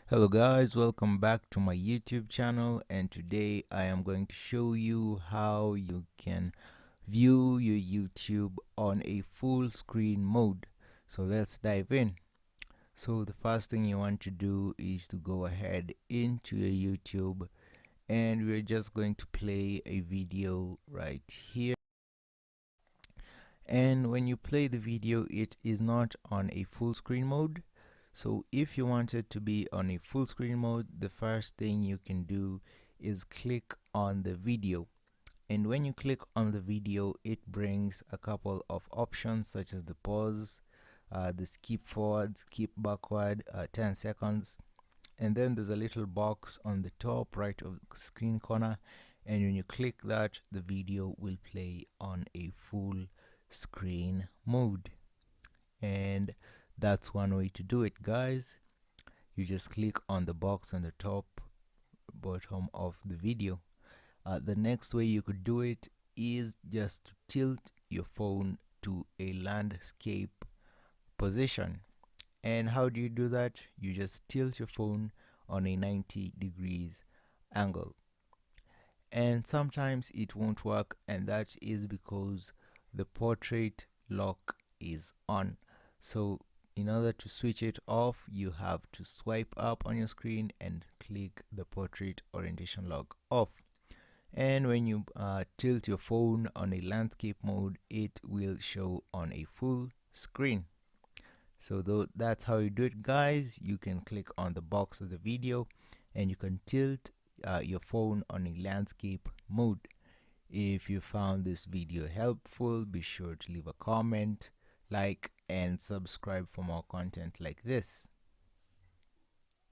Hello guys, welcome back to my YouTube channel, and today I am going to show you how you can view your YouTube on a full screen mode. So let's dive in. So the first thing you want to do is to go ahead into your YouTube, and we're just going to play a video right here. And when you play the video, it is not on a full screen mode. So if you want it to be on a full screen mode, the first thing you can do is click on the video. And when you click on the video, it brings a couple of options such as the pause, the skip forward, skip backward, 10 seconds. And then there's a little box on the top right of the screen corner. And when you click that, the video will play on a full screen mode. And that's one way to do it, guys. You just click on the box on the top bottom of the video. The next way you could do it is just to tilt your phone to a landscape position. And how do you do that? You just tilt your phone on a 90 degrees angle. And sometimes it won't work, and that is because the portrait lock is on. So in order to switch it off, you have to swipe up on your screen and click the portrait orientation lock off. And when you tilt your phone on a landscape mode, it will show on a full screen. So that's how you do it, guys. You can click on the box of the video and you can tilt your phone on a landscape mode. If you found this video helpful, be sure to leave a comment, like, and subscribe for more content like this.